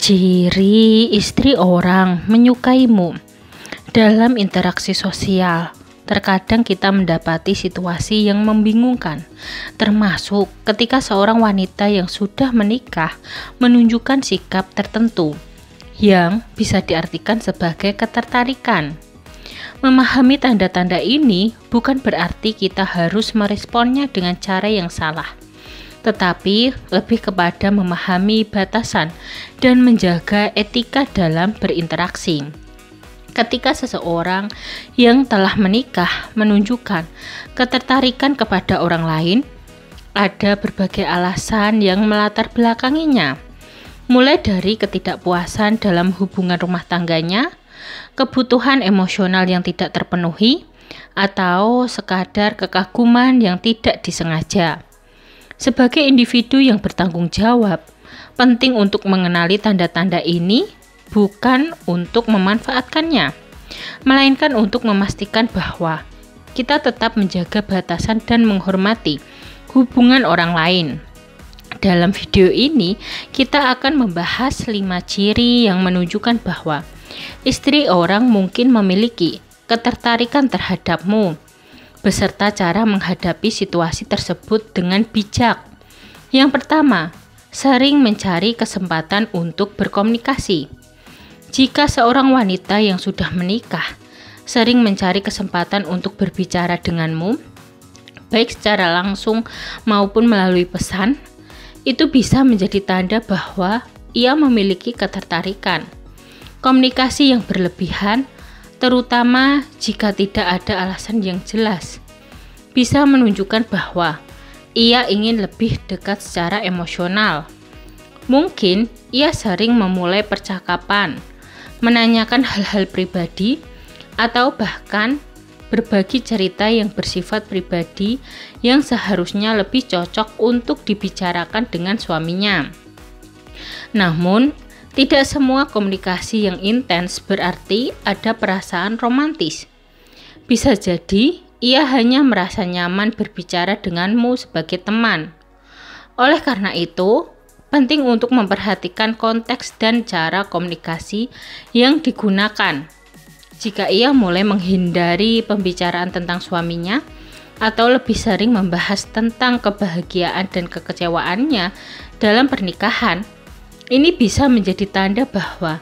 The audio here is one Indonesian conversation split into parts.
Ciri istri orang menyukaimu. Dalam interaksi sosial, terkadang kita mendapati situasi yang membingungkan, termasuk ketika seorang wanita yang sudah menikah menunjukkan sikap tertentu yang bisa diartikan sebagai ketertarikan. Memahami tanda-tanda ini bukan berarti kita harus meresponnya dengan cara yang salah, tetapi lebih kepada memahami batasan dan menjaga etika dalam berinteraksi. Ketika seseorang yang telah menikah menunjukkan ketertarikan kepada orang lain, ada berbagai alasan yang melatar belakanginya, mulai dari ketidakpuasan dalam hubungan rumah tangganya, kebutuhan emosional yang tidak terpenuhi, atau sekadar kekaguman yang tidak disengaja. Sebagai individu yang bertanggung jawab, penting untuk mengenali tanda-tanda ini bukan untuk memanfaatkannya, melainkan untuk memastikan bahwa kita tetap menjaga batasan dan menghormati hubungan orang lain. Dalam video ini, kita akan membahas 5 ciri yang menunjukkan bahwa istri orang mungkin memiliki ketertarikan terhadapmu, beserta cara menghadapi situasi tersebut dengan bijak. Yang pertama, sering mencari kesempatan untuk berkomunikasi. Jika seorang wanita yang sudah menikah sering mencari kesempatan untuk berbicara denganmu, baik secara langsung maupun melalui pesan, itu bisa menjadi tanda bahwa ia memiliki ketertarikan. Komunikasi yang berlebihan, terutama jika tidak ada alasan yang jelas, bisa menunjukkan bahwa ia ingin lebih dekat secara emosional. Mungkin ia sering memulai percakapan, menanyakan hal-hal pribadi, atau bahkan berbagi cerita yang bersifat pribadi yang seharusnya lebih cocok untuk dibicarakan dengan suaminya. Namun, tidak semua komunikasi yang intens berarti ada perasaan romantis. Bisa jadi ia hanya merasa nyaman berbicara denganmu sebagai teman. Oleh karena itu, penting untuk memperhatikan konteks dan cara komunikasi yang digunakan. Jika ia mulai menghindari pembicaraan tentang suaminya atau lebih sering membahas tentang kebahagiaan dan kekecewaannya dalam pernikahan, ini bisa menjadi tanda bahwa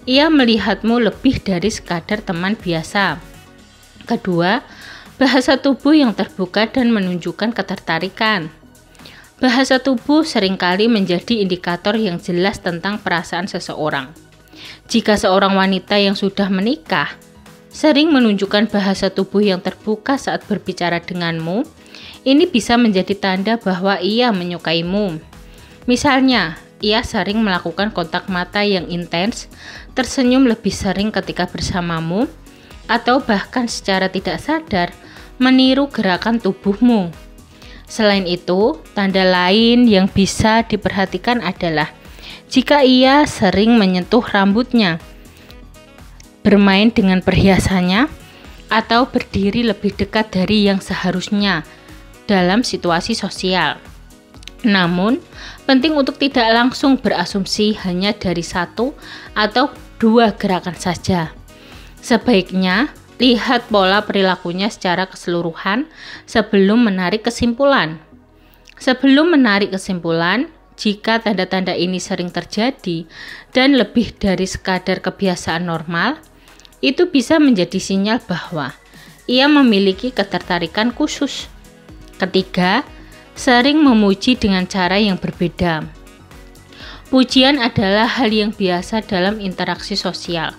ia melihatmu lebih dari sekadar teman biasa. Kedua, bahasa tubuh yang terbuka dan menunjukkan ketertarikan. Bahasa tubuh seringkali menjadi indikator yang jelas tentang perasaan seseorang. Jika seorang wanita yang sudah menikah sering menunjukkan bahasa tubuh yang terbuka saat berbicara denganmu, ini bisa menjadi tanda bahwa ia menyukaimu. Misalnya, ia sering melakukan kontak mata yang intens, tersenyum lebih sering ketika bersamamu, atau bahkan secara tidak sadar meniru gerakan tubuhmu. Selain itu, tanda lain yang bisa diperhatikan adalah jika ia sering menyentuh rambutnya, bermain dengan perhiasannya, atau berdiri lebih dekat dari yang seharusnya dalam situasi sosial. Namun, penting untuk tidak langsung berasumsi hanya dari 1 atau 2 gerakan saja. Sebaiknya, lihat pola perilakunya secara keseluruhan sebelum menarik kesimpulan. Sebelum menarik kesimpulan, jika tanda-tanda ini sering terjadi dan lebih dari sekadar kebiasaan normal, itu bisa menjadi sinyal bahwa ia memiliki ketertarikan khusus. Ketiga, sering memuji dengan cara yang berbeda. Pujian adalah hal yang biasa dalam interaksi sosial.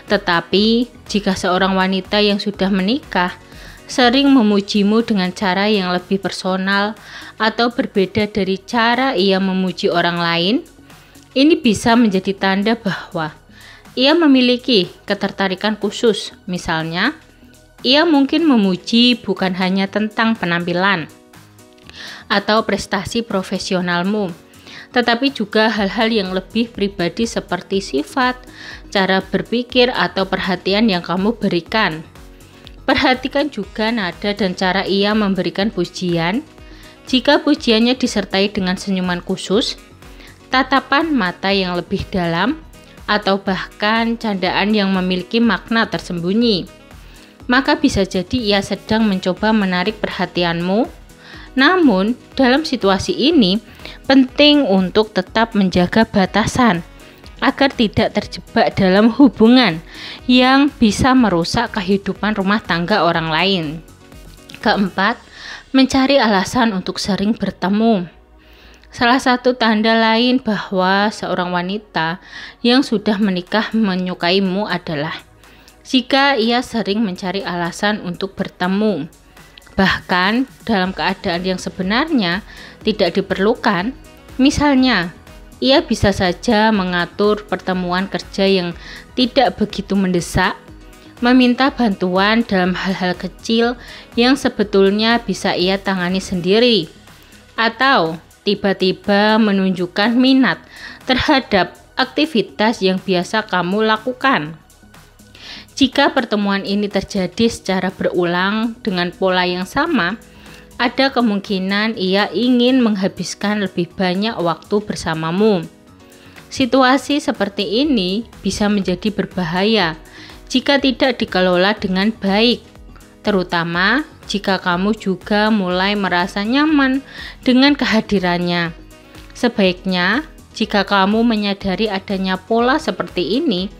Tetapi, jika seorang wanita yang sudah menikah sering memujimu dengan cara yang lebih personal atau berbeda dari cara ia memuji orang lain, ini bisa menjadi tanda bahwa ia memiliki ketertarikan khusus. Misalnya, ia mungkin memuji bukan hanya tentang penampilan atau prestasi profesionalmu, tetapi juga hal-hal yang lebih pribadi seperti sifat, cara berpikir, atau perhatian yang kamu berikan. Perhatikan juga nada dan cara ia memberikan pujian. Jika pujiannya disertai dengan senyuman khusus, tatapan mata yang lebih dalam, atau bahkan candaan yang memiliki makna tersembunyi. Maka bisa jadi ia sedang mencoba menarik perhatianmu. Namun, dalam situasi ini, penting untuk tetap menjaga batasan agar tidak terjebak dalam hubungan yang bisa merusak kehidupan rumah tangga orang lain. Keempat, mencari alasan untuk sering bertemu. Salah satu tanda lain bahwa seorang wanita yang sudah menikah menyukaimu adalah jika ia sering mencari alasan untuk bertemu, bahkan dalam keadaan yang sebenarnya tidak diperlukan. Misalnya, ia bisa saja mengatur pertemuan kerja yang tidak begitu mendesak, meminta bantuan dalam hal-hal kecil yang sebetulnya bisa ia tangani sendiri, atau tiba-tiba menunjukkan minat terhadap aktivitas yang biasa kamu lakukan. Jika pertemuan ini terjadi secara berulang dengan pola yang sama, ada kemungkinan ia ingin menghabiskan lebih banyak waktu bersamamu. Situasi seperti ini bisa menjadi berbahaya jika tidak dikelola dengan baik, terutama jika kamu juga mulai merasa nyaman dengan kehadirannya. Sebaiknya, jika kamu menyadari adanya pola seperti ini,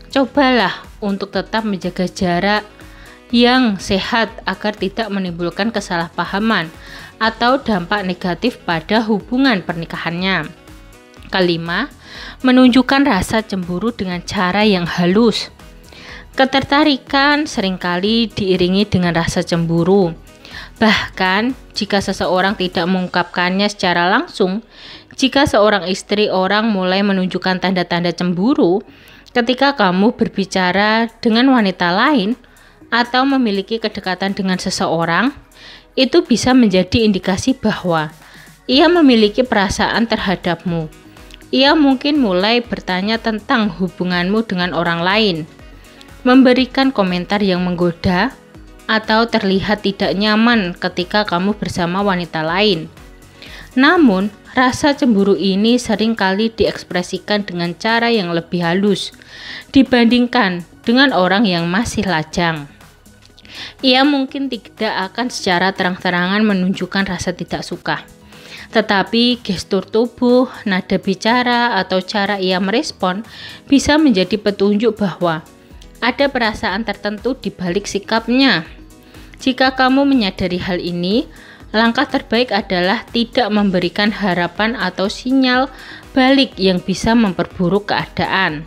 cobalah untuk tetap menjaga jarak yang sehat agar tidak menimbulkan kesalahpahaman atau dampak negatif pada hubungan pernikahannya. Kelima, menunjukkan rasa cemburu dengan cara yang halus. Ketertarikan seringkali diiringi dengan rasa cemburu. Bahkan jika seseorang tidak mengungkapkannya secara langsung, jika seorang istri orang mulai menunjukkan tanda-tanda cemburu ketika kamu berbicara dengan wanita lain atau memiliki kedekatan dengan seseorang, itu bisa menjadi indikasi bahwa ia memiliki perasaan terhadapmu. Ia mungkin mulai bertanya tentang hubunganmu dengan orang lain, memberikan komentar yang menggoda, atau terlihat tidak nyaman ketika kamu bersama wanita lain. Namun, rasa cemburu ini seringkali diekspresikan dengan cara yang lebih halus dibandingkan dengan orang yang masih lajang. Ia mungkin tidak akan secara terang-terangan menunjukkan rasa tidak suka, tetapi gestur tubuh, nada bicara, atau cara ia merespon bisa menjadi petunjuk bahwa ada perasaan tertentu di balik sikapnya. Jika kamu menyadari hal ini, langkah terbaik adalah tidak memberikan harapan atau sinyal balik yang bisa memperburuk keadaan.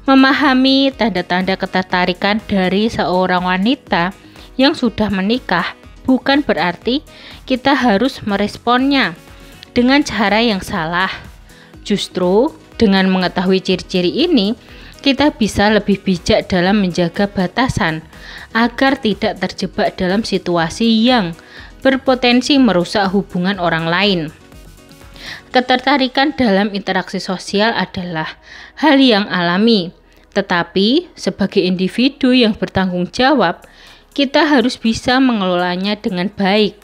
Memahami tanda-tanda ketertarikan dari seorang wanita yang sudah menikah bukan berarti kita harus meresponnya dengan cara yang salah. Justru dengan mengetahui ciri-ciri ini, kita bisa lebih bijak dalam menjaga batasan agar tidak terjebak dalam situasi yang berpotensi merusak hubungan orang lain. Ketertarikan dalam interaksi sosial adalah hal yang alami, tetapi sebagai individu yang bertanggung jawab, kita harus bisa mengelolanya dengan baik.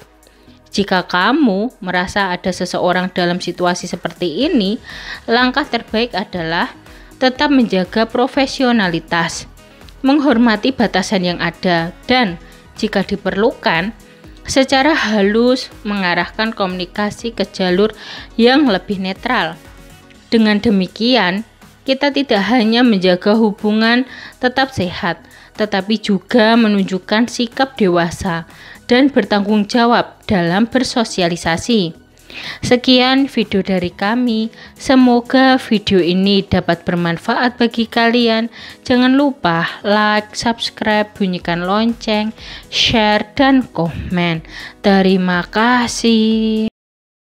Jika kamu merasa ada seseorang dalam situasi seperti ini, langkah terbaik adalah tetap menjaga profesionalitas, menghormati batasan yang ada, dan jika diperlukan, secara halus mengarahkan komunikasi ke jalur yang lebih netral. Dengan demikian, kita tidak hanya menjaga hubungan tetap sehat, tetapi juga menunjukkan sikap dewasa dan bertanggung jawab dalam bersosialisasi. Sekian video dari kami, semoga video ini dapat bermanfaat bagi kalian. Jangan lupa like, subscribe, bunyikan lonceng, share, dan komen. Terima kasih.